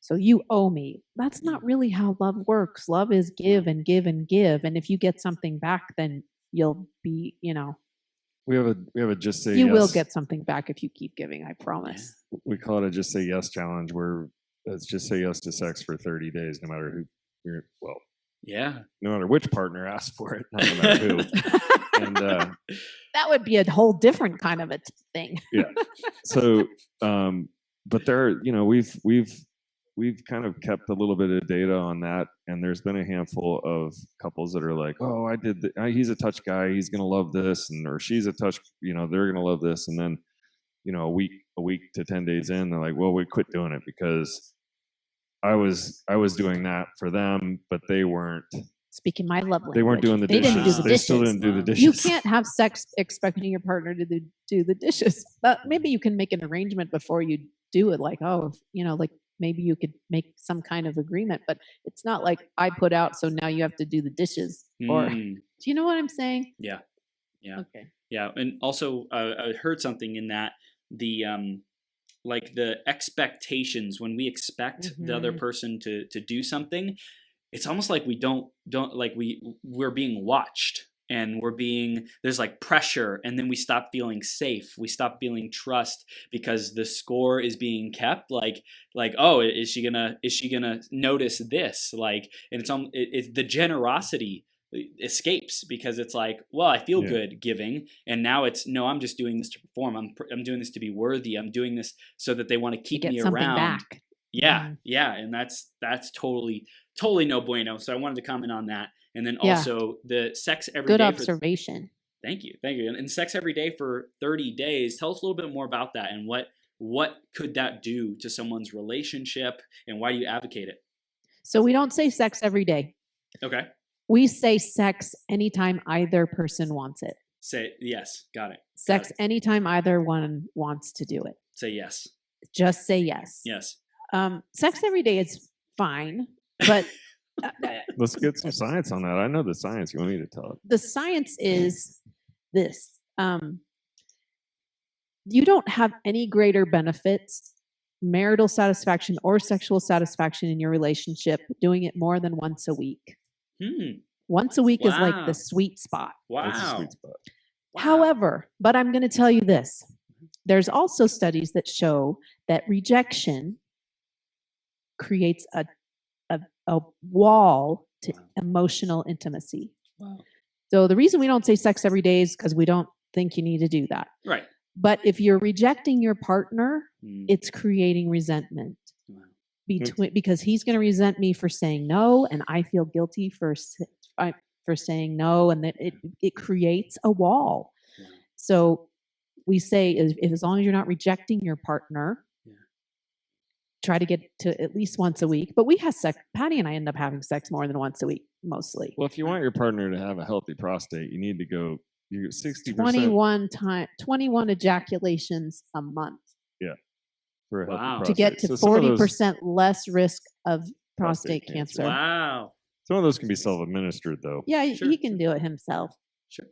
so you owe me. That's not really how love works. Love is give and give and give. And if you get something back, then you'll be, we have a just say you yes. will get something back if you keep giving, I promise. We call it a just say yes challenge, where it's just say yes to sex for 30 days, no matter who you're, no matter which partner asks for it, not no matter who. And that would be a whole different kind of a thing. Yeah. So, but there, we've kind of kept a little bit of data on that, and there's been a handful of couples that are like, oh, he's a touch guy, he's gonna love this, or she's a touch, they're gonna love this, and then, a week to 10 days in, they're like, well, we quit doing it because I was doing that for them, but they weren't. Speaking my love language. They weren't doing the dishes. They didn't do the dishes. They still didn't do the dishes. You can't have sex expecting your partner to do the dishes. But maybe you can make an arrangement before you do it. Like, like maybe you could make some kind of agreement. But it's not like I put out, so now you have to do the dishes. Or do you know what I'm saying? Yeah. Yeah. Okay. Yeah, and also I heard something in that the like the expectations when we expect the other person to do something. It's almost like we don't like we're being watched, and there's like pressure, and then we stop feeling safe. We stop feeling trust because the score is being kept. Like oh, is she gonna notice this? Like, and it's the generosity escapes because it's like, well, I feel good giving, and now it's no, I'm just doing this to perform. I'm doing this to be worthy. I'm doing this so that they want to keep me around. Back. Yeah, and that's totally no bueno. So I wanted to comment on that, and then also the sex every day. Good observation. Thank you, and sex every day for 30 days. Tell us a little bit more about that, and what could that do to someone's relationship, and why do you advocate it? So we don't say sex every day. Okay. We say sex anytime either person wants it. Say yes. Got it. Sex anytime either one wants to do it. Say yes. Just say yes. Yes. Sex every day is fine, but let's get some science on that. I know the science. You want me to tell it? The science is this. You don't have any greater benefits, marital satisfaction or sexual satisfaction in your relationship doing it more than once a week. Once a week is like the sweet spot. Wow. That's a sweet spot. Wow. However, but I'm going to tell you this. There's also studies that show that rejection creates a wall to emotional intimacy. Wow. So the reason we don't say sex every day is because we don't think you need to do that. Right. But if you're rejecting your partner, it's creating resentment. Because he's going to resent me for saying no, and I feel guilty for saying no, and that it creates a wall. Yeah. So we say, as long as you're not rejecting your partner, try to get to at least once a week. But we have sex. Patty and I end up having sex more than once a week, mostly. Well, if you want your partner to have a healthy prostate, you need to go 60%. 21 ejaculations a month. Yeah. Wow. To get to 40% less risk of prostate cancer. Wow. Some of those can be self-administered, though. Yeah, he can do it himself. Sure.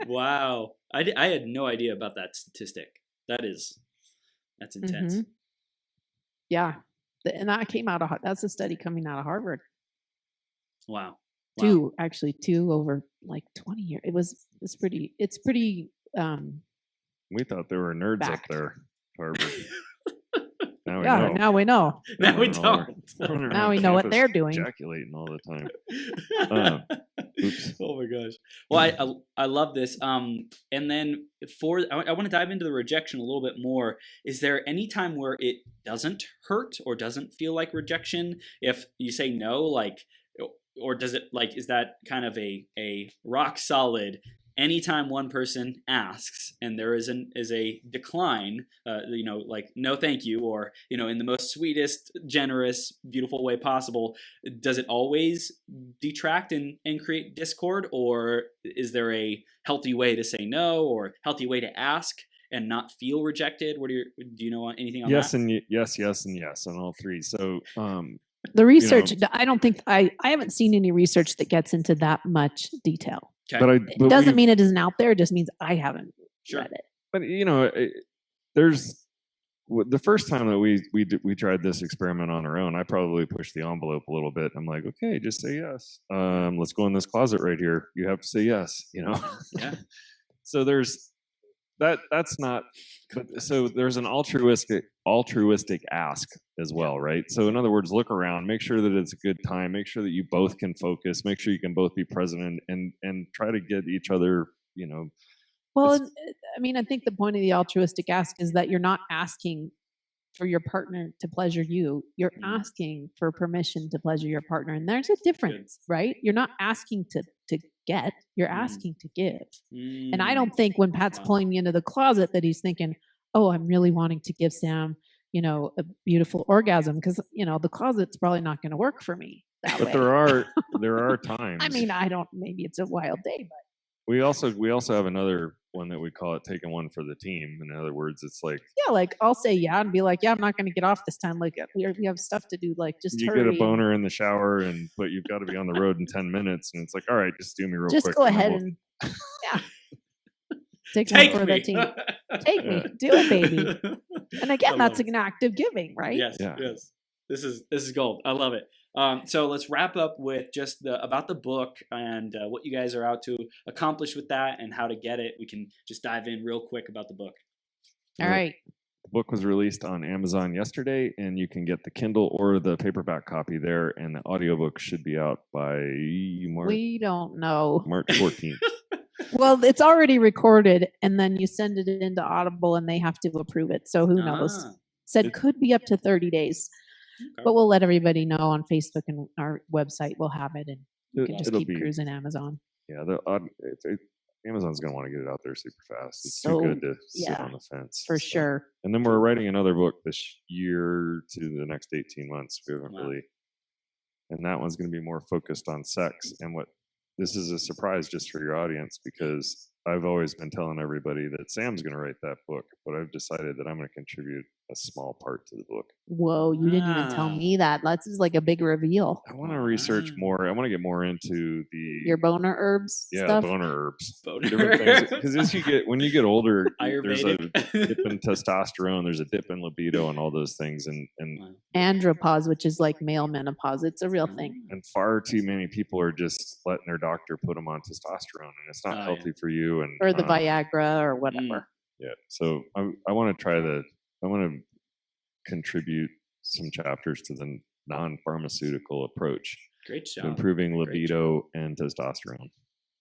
Wow. I had no idea about that statistic. That's intense. Mm-hmm. Yeah. And that came out that's a study coming out of Harvard. Wow. Two over like 20 years. It's pretty we thought there were nerds up there, Harvard. Now we know. Now we don't. Now we know what they're doing. Ejaculating all the time. Oops. Oh my gosh. Well, I love this. And then I want to dive into the rejection a little bit more. Is there any time where it doesn't hurt or doesn't feel like rejection if you say no, or does it is that kind of a rock solid? Anytime one person asks and there is a decline, no thank you, or in the most sweetest, generous, beautiful way possible, does it always detract and create discord, or is there a healthy way to say no, or healthy way to ask and not feel rejected? Do you know anything on that? Yes and yes on all three. So the research, I don't think I haven't seen any research that gets into that much detail. Okay. But it doesn't mean it isn't out there. It just means I haven't read it. But there's the first time that we tried this experiment on our own, I probably pushed the envelope a little bit. I'm like, okay, just say yes. Let's go in this closet right here. You have to say yes, Yeah. So there's that's not, but so there's an altruistic ask as well, right? So in other words, look around, make sure that it's a good time, make sure that you both can focus, make sure you can both be present, and try to get each other, Well, I mean, I think the point of the altruistic ask is that you're not asking for your partner to pleasure you. You're asking for permission to pleasure your partner. And there's a difference, right? You're not asking to get, you're asking to give. And I don't think when Pat's pulling me into the closet that he's thinking, oh, I'm really wanting to give Sam, a beautiful orgasm, because, the closet's probably not going to work for me that way. there are times. I mean, maybe it's a wild day, but. We also have another one that we call it taking one for the team. In other words, it's like, yeah, like I'll say yeah and be like, yeah, I'm not going to get off this time. Like we have stuff to do. Like just you get a boner in the shower, but you've got to be on the road in 10 minutes, and it's like, all right, just do me real quick. Just go ahead and yeah, take one for the team. Take me, do it, baby. And again, that's an act of giving, right? Yes, yes. This is gold. I love it. So let's wrap up with just about the book and what you guys are out to accomplish with that and how to get it. We can just dive in real quick about the book. All right. The book was released on Amazon yesterday, and you can get the Kindle or the paperback copy there, and the audiobook should be out by We don't know. March 14th. Well, it's already recorded, and then you send it into Audible, and they have to approve it. So who knows? Said could be up to 30 days. Okay. But we'll let everybody know on Facebook and our website. We'll have it, and you can just keep cruising Amazon. Yeah, Amazon's going to want to get it out there super fast. It's too good to sit on the fence. For sure. And then we're writing another book this year to the next 18 months. We haven't really, and that one's going to be more focused on sex. And this is a surprise just for your audience, because I've always been telling everybody that Sam's going to write that book, but I've decided that I'm going to contribute a small part to the book. Whoa, you didn't even tell me that. This is like a big reveal. I want to research more. I want to get more into your boner herbs. Yeah, stuff? Boner herbs. Because when you get older, there's a dip in testosterone, there's a dip in libido, and all those things. And andropause, which is like male menopause. It's a real thing. And far too many people are just letting their doctor put them on testosterone, and it's not healthy for you. Or the Viagra or whatever. Yeah. So I want to I want to contribute some chapters to the non-pharmaceutical approach. Great job. To improving libido and testosterone.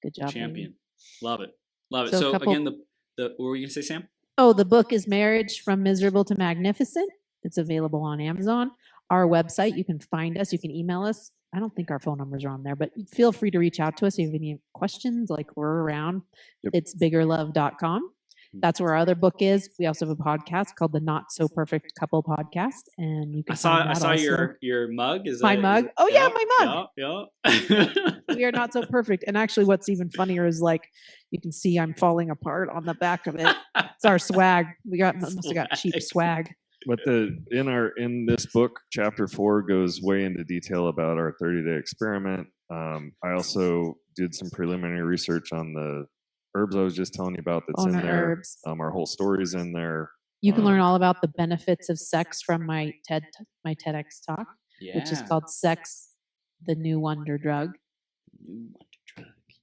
Good job. Champion. Love it. Love it. So again, what were you going to say, Sam? Oh, the book is Marriage from Miserable to Magnificent. It's available on Amazon. Our website, you can find us. You can email us. I don't think our phone numbers are on there, but feel free to reach out to us if you have any questions. Like, we're around. Yep. It's biggerlove.com. That's where our other book is. We also have a podcast called the Not So Perfect Couple Podcast, and you can. I saw your mug. Is my mug? Oh yeah, my mug. Yeah. We are not so perfect. And actually, what's even funnier is you can see I'm falling apart on the back of it. It's our swag. We must have got cheap swag. But in this book, chapter 4 goes way into detail about our 30-day experiment. I also did some preliminary research on the herbs I was just telling you about that's in there. Herbs. Our whole story's in there. You can learn all about the benefits of sex from my TEDx talk, which is called Sex, the New Wonder Drug.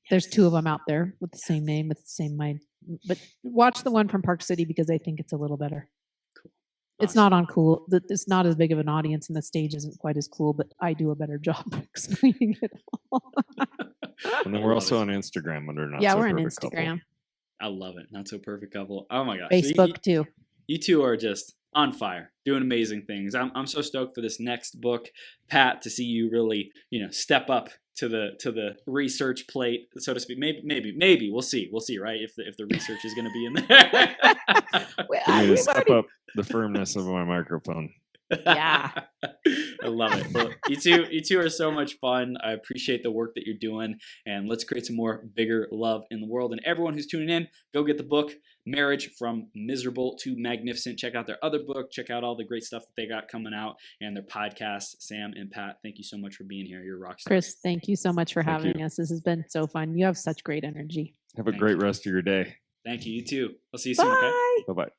There's 2 of them out there with the same name, with the same mind. But watch the one from Park City, because I think it's a little better. Cool. Awesome. It's not on cool. It's not as big of an audience, and the stage isn't quite as cool, but I do a better job explaining it all. And then we're also on Instagram under Not So Perfect Couple. Yeah, we're on Instagram. I love it. Not So Perfect Couple. Oh my gosh. Facebook too. You two are just on fire, doing amazing things. I'm so stoked for this next book, Pat, to see you really, step up to the research plate, so to speak. Maybe we'll see, right? If the research is going to be in there. We step up the firmness of my microphone. Yeah. I love it. Well, you two are so much fun. I appreciate the work that you're doing, and let's create some more bigger love in the world. And everyone who's tuning in, go get the book, Marriage from Miserable to Magnificent. Check out their other book. Check out all the great stuff that they got coming out, and their podcast. Sam and Pat, thank you so much for being here. You're a rock star. Chris, thank you so much for having us. This has been so fun. You have such great energy. Have a great rest of your day. Thank you. You too. I'll see you soon. Okay? Bye-bye.